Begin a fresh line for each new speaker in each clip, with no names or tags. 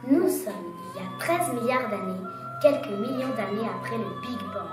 Nous sommes il y a 13 milliards d'années, quelques millions d'années après le Big Bang.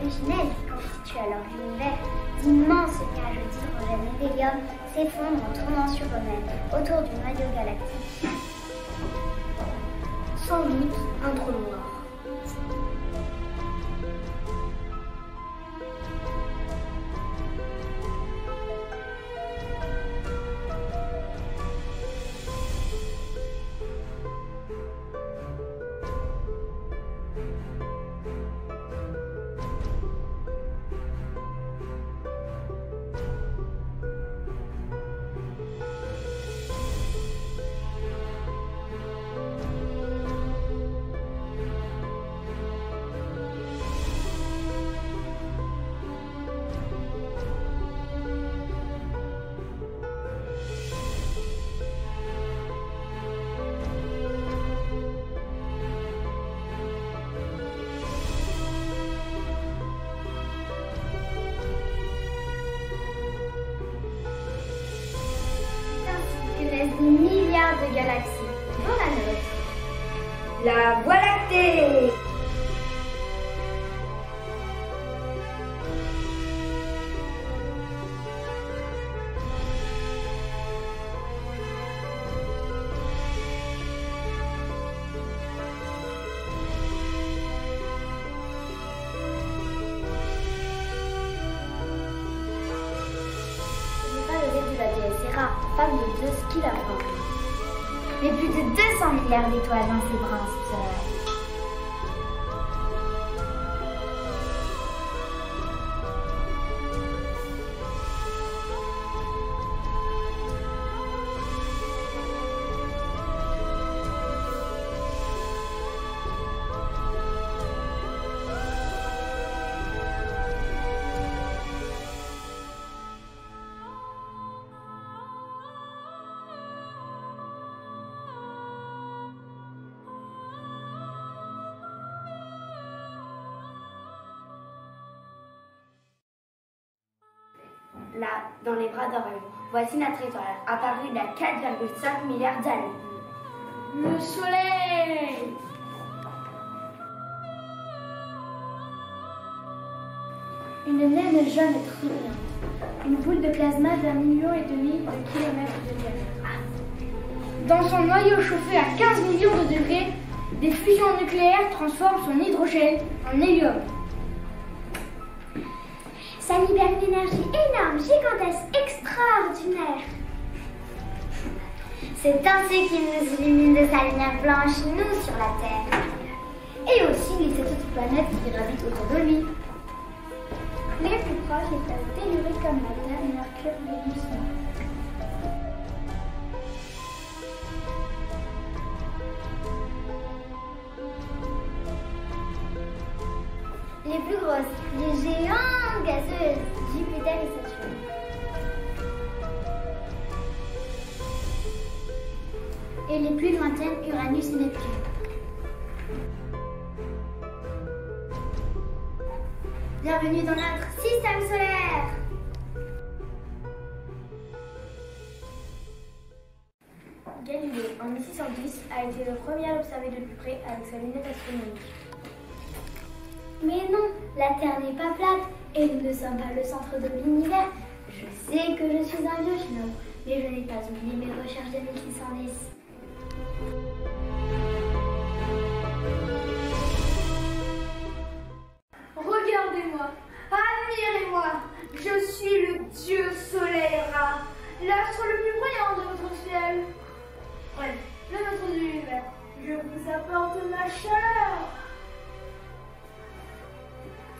Originelle qui constitue alors l'univers, d'immenses nuages d'hydrogène et d'hélium s'effondrent en tournant sur eux-mêmes autour du noyau galactique.
Sans doute un trou noir.
Des milliards de galaxies, dont la nôtre.
La Voie lactée!
Ce n'est pas le début de la vie, c'est rare, femme de Dieu, ce qu'il apprend.
Mais plus de 200 milliards d'étoiles dans ces brins solaires.
Là, dans les bras d'Orion, voici notre étoile, apparue il y a 4,5 milliards d'années.
Le soleil!
Une naine jaune et trillante. Une boule de plasma d'1,5 million de kilomètres de diamètre.
Dans son noyau chauffé à 15 millions de degrés, des fusions nucléaires transforment son hydrogène en hélium.
Ça libère une énergie énorme, gigantesque, extraordinaire. C'est ainsi qu'il nous illumine de sa lumière blanche, nous, sur la Terre.
Et aussi les 7 autres planètes qui gravitent autour de lui.
Les plus proches étaient telluriques comme la Terre, Mercure, Vénus, Mars. Les plus grosses, les géants gazeuses, Jupiter et Saturne. Et les plus lointaines, Uranus et Neptune. Bienvenue dans notre système solaire.
Galilée, en 1610, a été le premier à l'observer de plus près avec sa lunette astronomique.
Mais non, la Terre n'est pas plate et nous ne sommes pas le centre de l'univers. Je sais que je suis un vieux schnob, mais je n'ai pas oublié mes recherches de 1610.
Regardez-moi, admirez-moi, je suis le dieu soleil Ra, l'astre le plus brillant de notre ciel. Bref, le nôtre de l'univers, je vous apporte ma chaleur.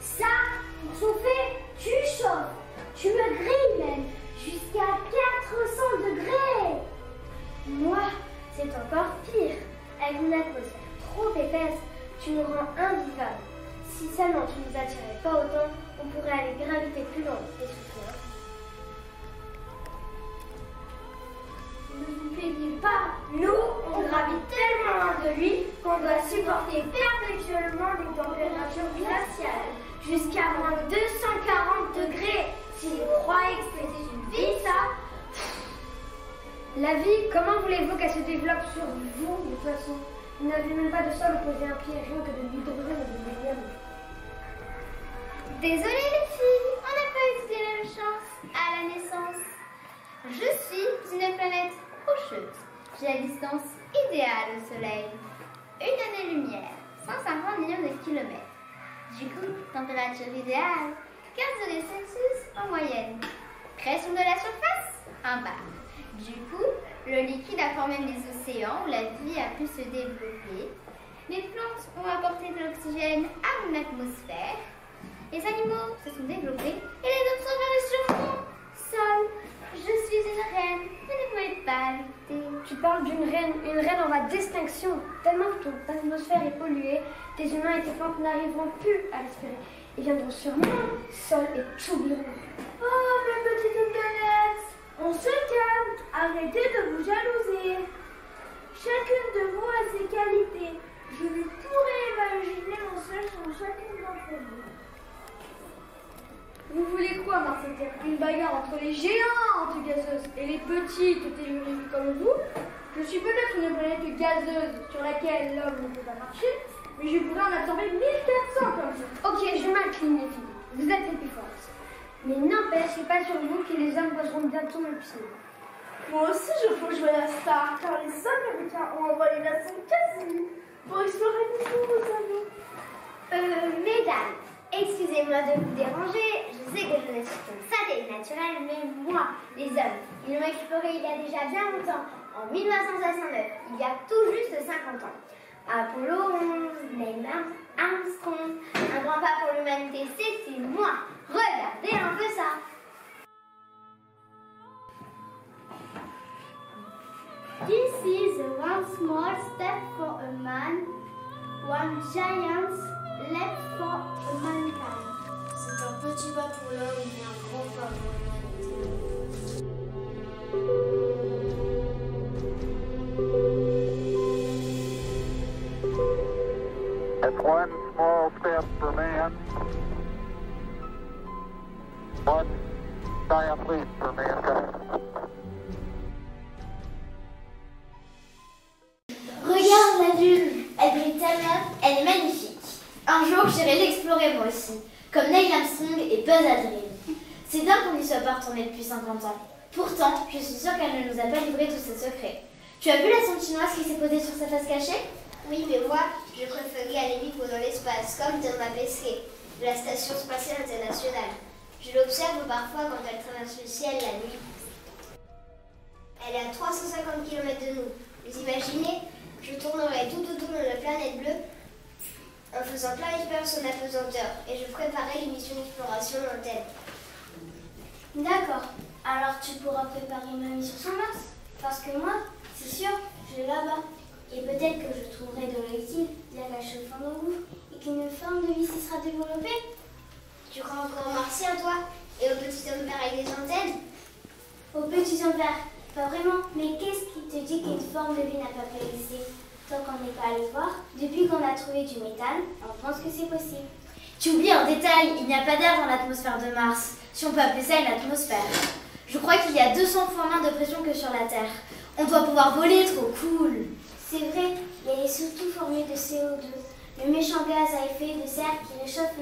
Ça, pour chauffer, tu chauffes. Tu me grilles même, jusqu'à 400 degrés.
Moi, c'est encore pire. Avec une atmosphère trop épaisse,
Tu nous rends invivables. Si seulement tu nous attirais pas autant, on pourrait aller graviter plus loin et souffrir.
Ne vous plaignez pas, nous, on gravite tellement loin de lui qu'on doit supporter perpétuellement les températures glaciales, jusqu'à moins 240 degrés. Si vous croyez que c'est une vie, ça...
La vie, comment voulez-vous qu'elle se développe sur vous, de toute façon? Vous n'avez même pas de sol où poser un pied, rien que de l'hydrogène et de l'hélium.
Désolée les filles, on n'a pas eu la même chance à la naissance. Je suis une planète rocheuse. J'ai la distance idéale au Soleil. Une année-lumière, 150 millions de kilomètres. Du coup, température idéale, 15 degrés Celsius en moyenne. Pression de la surface, un bar. Du coup, le liquide a formé les océans où la vie a pu se développer. Les plantes ont apporté de l'oxygène à mon atmosphère. Les animaux se sont développés et les hommes sont venus sur mon sol. Je suis une reine, vous ne pouvez pas lutter.
Tu parles d'une reine en voie d'extinction. Tellement que ton atmosphère est polluée, tes humains et tes plantes n'arriveront plus à respirer. Ils viendront sur mon sol et t'oublieront.
Oh, mes petites planètes, on se calme, arrêtez de vous jalouser. Chacune de vous a ses qualités. Je ne pourrais imaginer mon seul sans chacune d'entre vous.
Vous voulez quoi, Marseille? Une bagarre entre les géantes gazeuses et les petites telluriques comme vous? Je suis peut-être une planète gazeuse sur laquelle l'homme ne peut pas marcher, mais je pourrais en absorber 1400 comme ça. Ok, je m'incline, les filles. Vous êtes les plus fortes. Mais n'empêche, c'est pas sur vous que les hommes poseront bientôt le pied.
Moi aussi, je peux jouer la star, car les Américains ont envoyé la sonde Cassie pour explorer de nouveaux anneaux.
Mesdames, excusez-moi de vous déranger, je sais que je ne suis qu'une satellite naturelle, mais moi, les hommes, ils l'ont exploré il y a déjà bien longtemps, en 1969, il y a tout juste 50 ans. Apollo 11, Neil Armstrong, un grand pas pour l'humanité, c'était moi. Regardez un peu ça. This is one small step for a man, one giant leap for mankind.
C'est un petit pas pour l'homme et un grand pas pour l'humanité.
It's one small step for man, one giant leap for mankind.
Regarde la Lune, elle brille tellement, elle est magnifique. Un jour, j'irai l'explorer moi aussi, comme Neil Armstrong et Buzz Aldrin. C'est dingue qu'on n'y soit pas retourné depuis 50 ans. Pourtant, je suis sûre qu'elle ne nous a pas livré tous ses secrets. Tu as vu la sonde chinoise qui s'est posée sur sa face cachée?
Oui, mais moi, je préférais aller vivre dans l'espace, comme dans ma PSC, la Station Spatiale Internationale. Je l'observe parfois quand elle traverse le ciel la nuit. Elle est à 350 km de nous. Vous imaginez? Je tournerai tout autour de la planète bleue en faisant clarifier son apesanteur et je préparais les missions d'exploration lointaine.
D'accord. Alors tu pourras préparer ma mission sur Mars? Parce que moi, c'est sûr, je vais là-bas. Et peut-être que je trouverai de l'eau utile, bien caché au fond de l'eau, et qu'une forme de vie s'y sera développée.
Tu crois encore aux martiens, toi? Et aux petits hommes verts avec des antennes?
Aux petits hommes verts, pas vraiment. Mais qu'est-ce qui te dit qu'une forme de vie n'a pas pu exister? Tant qu'on n'est pas allé voir, depuis qu'on a trouvé du méthane, on pense que c'est possible.
Tu oublies un détail, il n'y a pas d'air dans l'atmosphère de Mars, si on peut appeler ça une atmosphère. Je crois qu'il y a 200 fois moins de pression que sur la Terre. On doit pouvoir voler, trop cool.
C'est vrai, mais elle est surtout formée de CO2, le méchant gaz à effet de serre qui réchauffe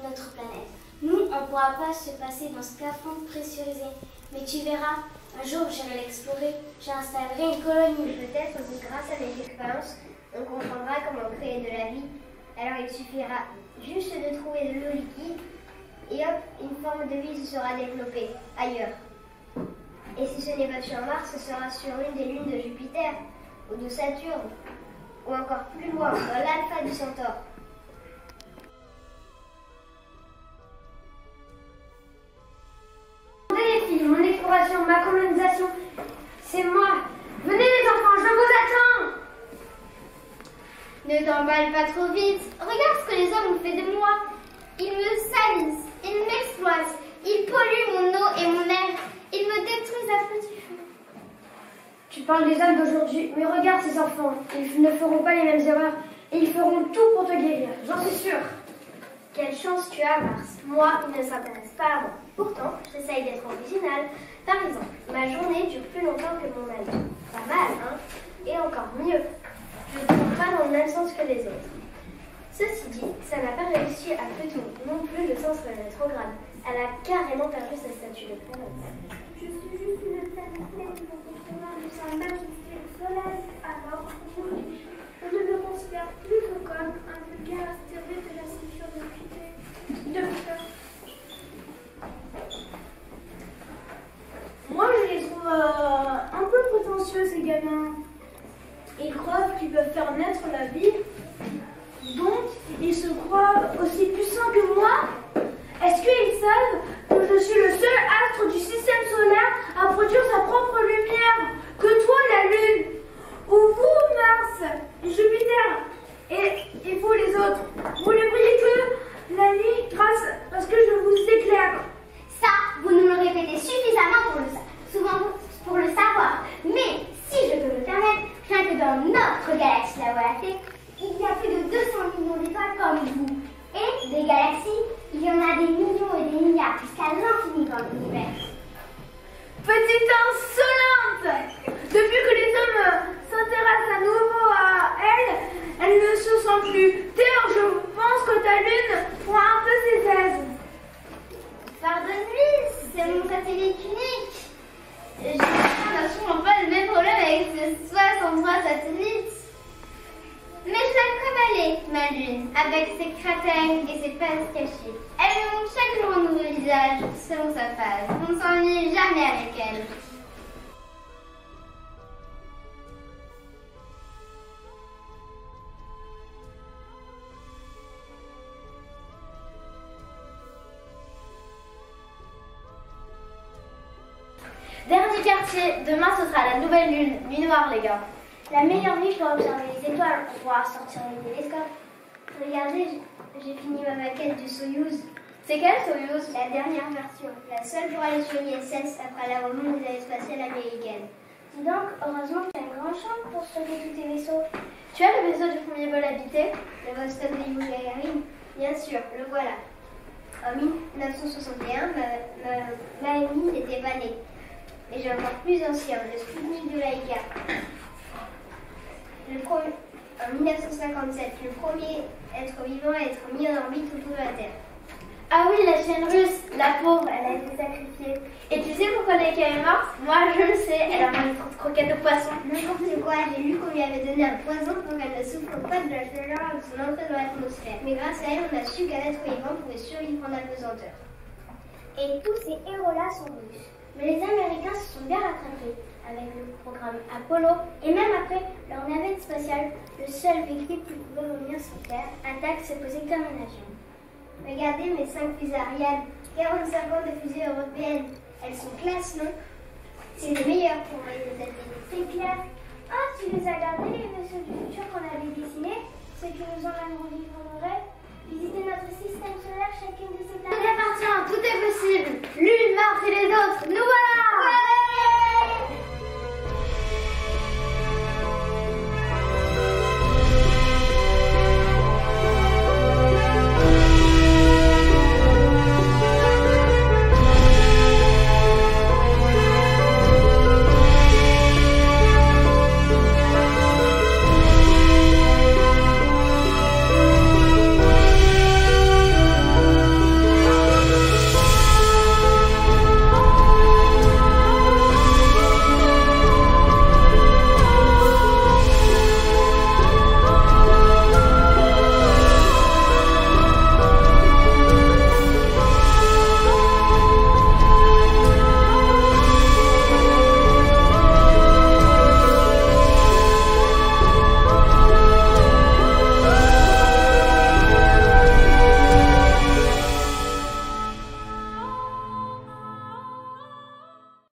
notre planète. Nous, on ne pourra pas se passer d'un scaphandre pressurisé, mais tu verras, un jour j'irai l'explorer, j'installerai une colonie.
Peut-être que grâce à mes expériences, on comprendra comment créer de la vie. Alors il suffira juste de trouver de l'eau liquide et hop, une forme de vie se sera développée ailleurs. Et si ce n'est pas sur Mars, ce sera sur une des lunes de Jupiter, ou de Saturne, ou encore plus loin, dans l'alpha du Centaure.
Les filles, mon exploration, ma colonisation, c'est moi. Venez les enfants, je vous attends.
Ne t'emballe pas trop vite. Regarde ce que les hommes ont fait de moi. Ils me salissent, ils m'exploitent, ils polluent mon eau et mon air. Ils me détruisent à petit feu.
Tu parles des hommes d'aujourd'hui, mais regarde ces enfants. Ils ne feront pas les mêmes erreurs et ils feront tout pour te guérir, j'en suis sûre.
Quelle chance tu as, Mars. Moi, il ne s'intéresse pas à moi. Pourtant, j'essaye d'être originale. Par exemple, ma journée dure plus longtemps que mon année. Pas mal, hein? Et encore mieux, je ne cours pas dans le même sens que les autres. Ceci dit, ça n'a pas réussi à Pluton non plus le sens rétrograde. Elle a carrément perdu sa statue de planète.
Je suis juste une planète pleine pour recevoir le symbole qui est le soleil. Alors, je ne me considère plus que comme un vulgaire astéroïde de la ceinture de Jupiter. Moi, je les trouve un peu prétentieux, ces gamins. Ils croient qu'ils peuvent faire naître la vie. Donc, ils se croient aussi puissants que moi. Est-ce qu'ils savent que je suis le seul astre du système solaire à produire sa propre lumière? Que toi, la Lune, ou vous, Mars, Jupiter, et vous les autres, vous ne brillez que la nuit parce que je vous éclaire.
Ça, vous nous le répétez suffisamment pour le savoir. Mais si je peux me permettre, rien que dans notre galaxie, la Voie lactée, il y a plus de 200 millions d'étoiles comme vous. Et des galaxies, il y en a des millions et des milliards, jusqu'à l'infini dans l'univers.
Petite insolente! Depuis que les hommes s'intéressent à nouveau à elle ne se sent plus. D'ailleurs, je pense que ta lune prend un peu ses aises.
Pardonne-lui, c'est mon satellite unique. Je n'ai sûrement pas le même problème avec ces 63 satellites. Mais je l'aime comme elle est, ma lune, avec ses cratères et ses faces cachées. Elle me montre chaque jour un nouveau visage, selon sa phase. On ne s'ennuie jamais avec elle.
Dernier quartier, demain ce sera la nouvelle lune, nuit noire les gars.
La meilleure nuit pour observer les étoiles, pour pouvoir sortir les télescopes. Regardez, j'ai fini ma maquette du Soyouz.
C'est quelle Soyouz?
La dernière version.
La seule pour aller sur l'ISS après la remontée des années spatiales américaines.
Dis donc, heureusement que tu as une grande chambre pour stocker tous tes vaisseaux.
Tu as le vaisseau du premier vol habité?
Le Vostok de Yuri Gagarin, bien sûr, le voilà. En 1961, ma amie était pas née. Et j'ai encore plus ancien, le Sputnik de Laika. En 1957, le premier être vivant à être mis en orbite autour de la Terre.
Ah oui, la chienne russe, la pauvre, elle a été sacrifiée. Et tu sais pourquoi Laika est morte? Moi je le sais, elle a mangé trop de croquettes de poisson.
N'importe quoi, j'ai lu qu'on lui avait donné un poison pour qu'elle ne souffre pas de la chaleur de son entrée dans l'atmosphère. Mais grâce à elle, on a su qu'un être vivant pouvait survivre en apesanteur.
Et tous ces héros-là sont russes. Mais les Américains se sont bien rattrapés avec le programme Apollo et même après leur navette spatiale, le seul véhicule qui pouvait revenir sur Terre, attaque s'est posé comme un avion.
Regardez mes 5 fusées Ariane, 45 ans de fusées européennes. Elles sont classe, non? C'est les meilleures pour envoyer des satellites.
C'est clair. Ah, tu les as gardés, les vaisseaux du futur qu'on avait dessinés, ceux qui nous emmèneront vivre nos rêves, visiter notre système solaire chacune de ces
Tout appartient, tout est possible. Lune, Mars et les